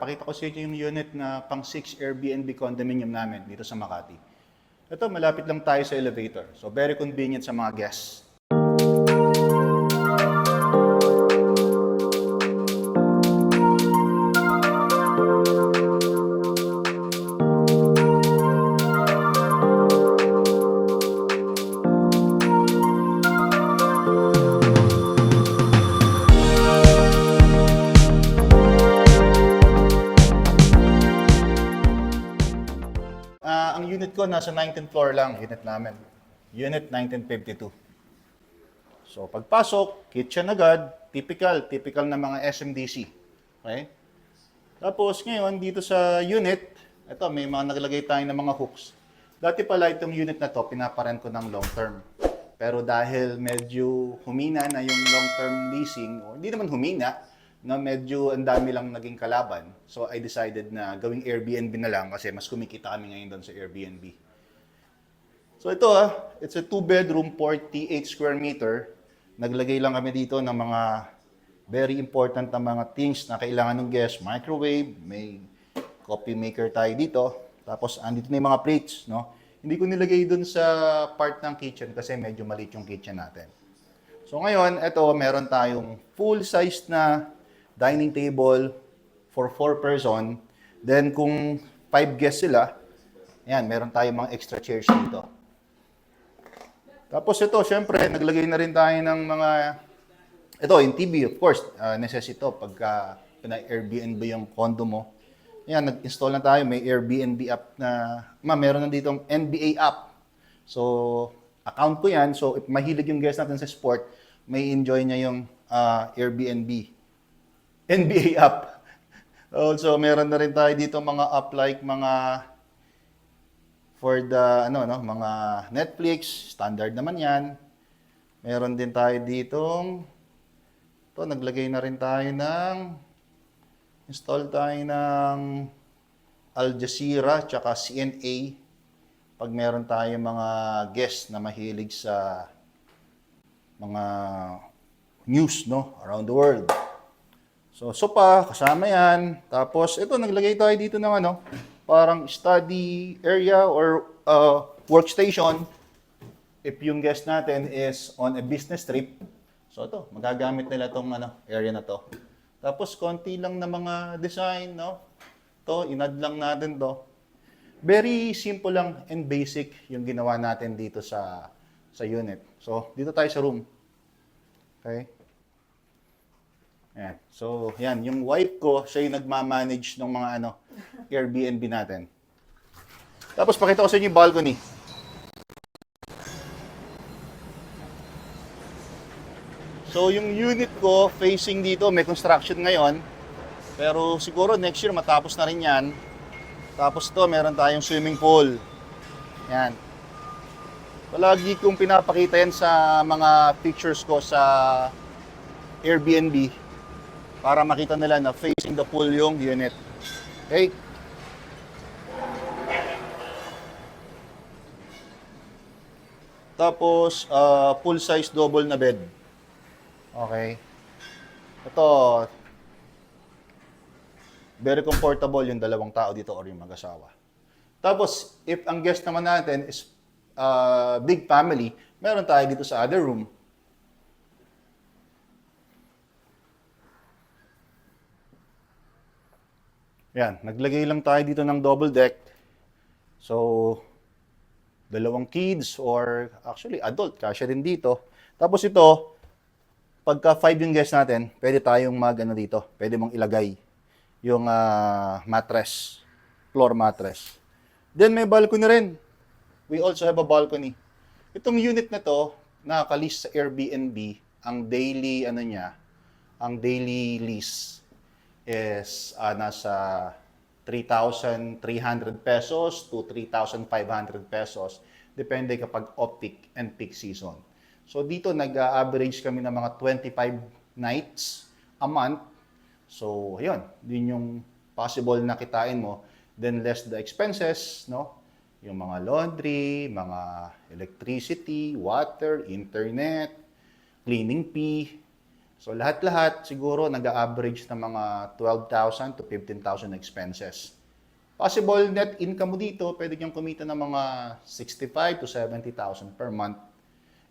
pakita ko sa inyo yung unit na pang 6 Airbnb condominium namin dito sa Makati. Ito, malapit lang tayo sa elevator. So, very convenient sa mga guests. Ang unit ko, nasa 19th floor lang, unit namin. Unit 1952. So, pagpasok, kitchen agad, typical na mga SMDC. Okay? Tapos, ngayon, dito sa unit, ito, may mga naglagay tayo ng mga hooks. Dati pala itong unit na to, pinaparent ko ng long term. Pero dahil medyo humina na yung long term leasing, o hindi naman humina, na medyo ang dami lang naging kalaban. So I decided na gawing Airbnb na lang kasi mas kumikita kami ngayon doon sa Airbnb. So ito it's a 2-bedroom, 48 square meter. Naglagay lang kami dito ng mga very important na mga things na kailangan ng guest. Microwave, may coffee maker tayo dito. Tapos andito na yung mga plates, no? Hindi ko nilagay doon sa part ng kitchen kasi medyo maliit yung kitchen natin. So ngayon, ito meron tayong full size na dining table for 4 person. Then kung 5 guests sila, ayan, meron tayong mga extra chairs dito. Tapos ito, syempre, naglagay na rin tayo ng mga, ito, yung TV, of course, necessity ito pagka Airbnb yung condo mo. Ayan, nag-install na tayo, may Airbnb app na, meron na ditong NBA app. So, account ko yan. So, if mahilig yung guest natin sa sport, may enjoy niya yung Airbnb NBA app. Also, meron na rin tayo dito mga app like mga for the mga Netflix, standard naman 'yan. Meron din tayo ditong naglagay na rin tayo install tayo ng Al Jazeera tsaka CNA pag meron tayo mga guests na mahilig sa mga news around the world. So, sopa, kasama yan. Tapos, ito, naglagay tayo dito ng parang study area or workstation. If yung guest natin is on a business trip, so ito, magagamit nila itong area na to. Tapos, konti lang na mga design, Ito, inad lang natin to. Very simple lang and basic yung ginawa natin dito sa unit. So, dito tayo sa room. Okay? Ayan. So, yan. Yung wife ko, siya yung nagmamanage ng mga Airbnb natin. Tapos, pakita ko sa inyo yung balcony. So, yung unit ko, facing dito, may construction ngayon. Pero siguro next year, matapos na rin yan. Tapos ito, meron tayong swimming pool. Yan. Palagi kong pinapakita yan sa mga pictures ko sa Airbnb. Para makita nila na facing the pool yung unit. Okay? Tapos, full size double na bed. Okay? Ito, very comfortable yung dalawang tao dito or yung mag-asawa. Tapos, if ang guest naman natin is big family, meron tayo dito sa other room. Yan, naglagay lang tayo dito ng double deck. So, dalawang kids or actually adult, kasya din dito. Tapos ito, pagka 5 yung guest natin, pwede tayong dito. Pwede mong ilagay yung mattress, floor mattress. Then may balcony rin. We also have a balcony. Itong unit na to, nakakalist sa Airbnb, ang daily ang daily lease is nasa 3,300 pesos to 3,500 pesos. Depende kapag off-peak and peak season. So dito nag-average kami ng mga 25 nights a month. So ayun, din yung possible na kitain mo. Then less the expenses, yung mga laundry, mga electricity, water, internet, cleaning fee. So lahat-lahat siguro nag-average ng mga 12,000 to 15,000 expenses. Possible net income mo dito, pwede kang kumita ng mga 65 to 70,000 per month.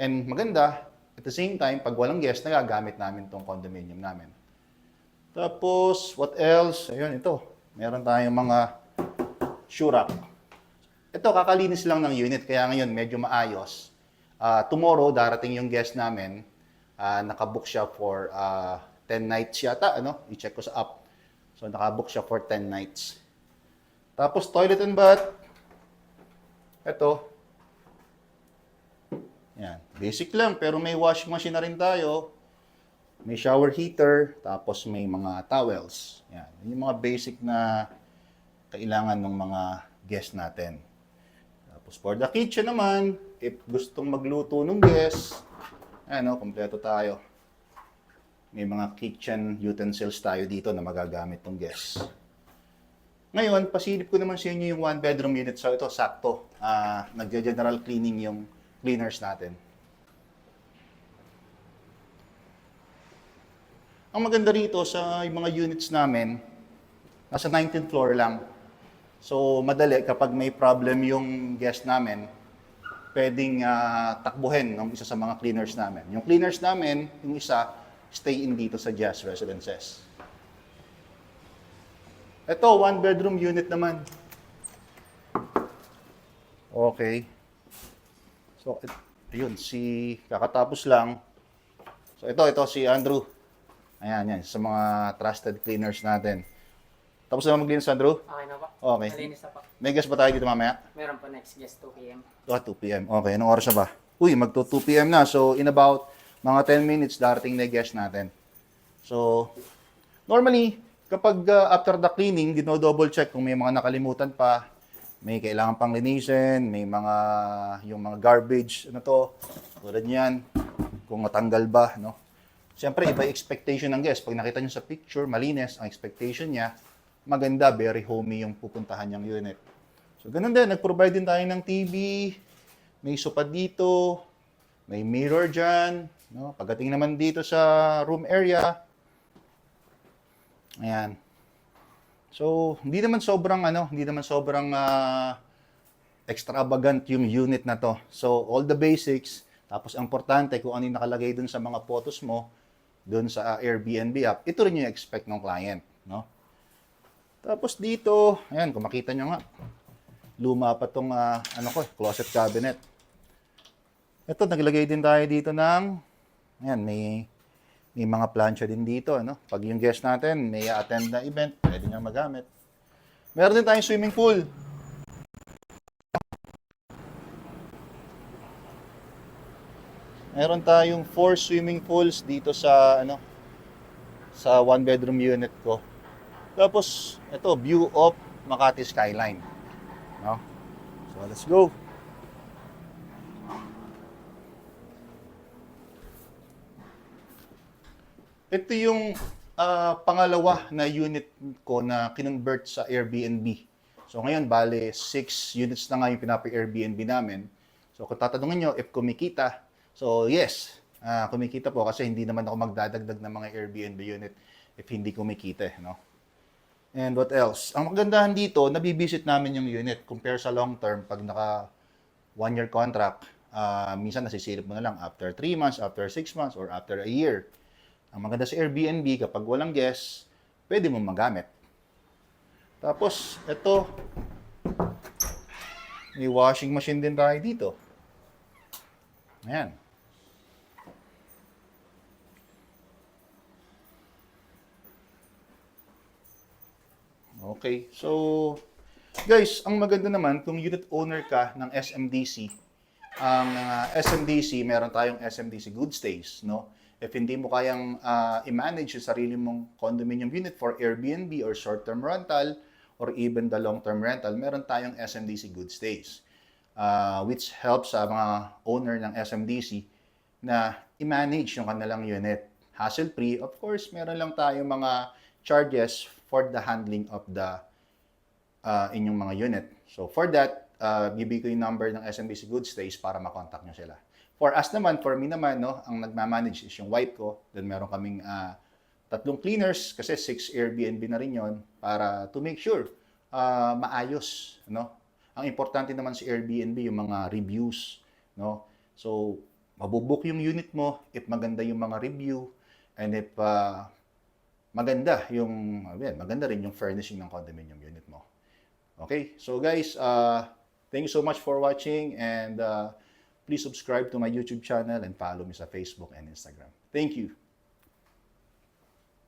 And maganda, at the same time, pag walang guest, nagagamit namin tong condominium namin. Tapos, what else? Ayun, ito. Meron tayong mga shoe rack. Ito, kakalinis lang ng unit, kaya ngayon medyo maayos. Tomorrow, darating yung guest namin. Nakabook siya for 10 nights yata, ano? I-check ko sa app. So, nakabook siya for 10 nights. Tapos, toilet and bath. Ito. Yan. Basic lang, pero may washing machine na rin tayo. May shower heater, tapos may mga towels. Yan. Yung mga basic na kailangan ng mga guest natin. Tapos for the kitchen naman, if gustong magluto ng guest, ano, kompleto tayo. May mga kitchen utensils tayo dito na magagamit ng guest. Ngayon, pasilip ko naman sa inyo yung one bedroom unit. So ito, sakto. Nagja-general cleaning yung cleaners natin. Ang maganda rito sa mga units namin, nasa 19th floor lang. So, madali kapag may problem yung guest namin, pwedeng takbuhin ng isa sa mga cleaners namin. Yung cleaners namin, yung isa, stay in dito sa Jazz Residences. Ito, one bedroom unit naman. Okay. So, ayun, kakatapos lang. So, ito si Andrew. Ayan, yan, sa mga trusted cleaners natin. Tapos na maglinis, Andrew? Okay na po. Okay. Malinis na po. May guest ba tayo dito mamaya? Meron po next guest 2 p.m. 2 p.m. Okay, anong oras na ba? Uy, magto 2 p.m. na. So, in about mga 10 minutes, darating na yung guest natin. So, normally, kapag after the cleaning, dino-double check kung may mga nakalimutan pa, may kailangan pang linisin, may yung mga garbage, ano to, tulad niyan, kung matanggal ba, no? Siyempre, iba yung expectation ng guest. Pag nakita nyo sa picture, malinis, ang expectation niya, maganda, very homey yung pupuntahan niyang unit. So, ganun din, nag-provide din tayo ng TV, may sopa dito, may mirror dyan, no? Pagdating naman dito sa room area, ayan. So, hindi naman sobrang extravagant yung unit na to. So, all the basics, tapos ang importante kung ano yung nakalagay dun sa mga photos mo, dun sa Airbnb app, ito rin yung expect ng client, no? Tapos dito, ayan, kung makita nyo nga, luma pa tong closet cabinet. Ito, naglagay din tayo dito ng, ayan, may mga plancha din dito, ano? Pag yung guest natin may attend na event, pwede niyang magamit. Meron din tayong swimming pool. Meron tayong 4 swimming pools dito sa sa one bedroom unit ko. Tapos ito, view of Makati skyline. No? So let's go. Ito yung pangalawa na unit ko na kinonvert sa Airbnb. So ngayon, bale, 6 units na nga yung pinapa-Airbnb namin. So kung tatanungin nyo if kumikita, so yes, kumikita po kasi hindi naman ako magdadagdag ng mga Airbnb unit if hindi kumikita. No? And what else? Ang magandahan dito, nabibisit namin yung unit compare sa long term pag naka 1-year contract. Minsan nasisilip mo na lang after 3 months, after 6 months, or after a year. Ang maganda sa Airbnb, kapag walang guest, pwede mo magamit. Tapos, ito, may washing machine din tayo dito. Ayan. Okay, so, guys, ang maganda naman, kung unit owner ka ng SMDC, ang SMDC, meron tayong SMDC Good Stays, no? If hindi mo kayang i-manage yung sarili mong condominium unit for Airbnb or short-term rental or even the long-term rental, meron tayong SMDC Good Stays, which helps sa mga owner ng SMDC na i-manage yung kanilang unit. Hassle-free. Of course, meron lang tayong mga charges for the handling of the inyong mga unit. So for that, bibigay ko yung number ng SMDC Good Stays para makontak nyo sila. For us naman, for me naman, no, ang nagmamanage is yung wife ko. Then meron kaming 3 cleaners kasi 6 Airbnb na rin yon para to make sure maayos, no? Ang importante naman sa Airbnb yung mga reviews, no? So, mabubook yung unit mo if maganda yung mga review and if maganda rin yung furnishing ng condominium unit mo. Okay? So guys, thank you so much for watching and please subscribe to my YouTube channel and follow me sa Facebook and Instagram. Thank you.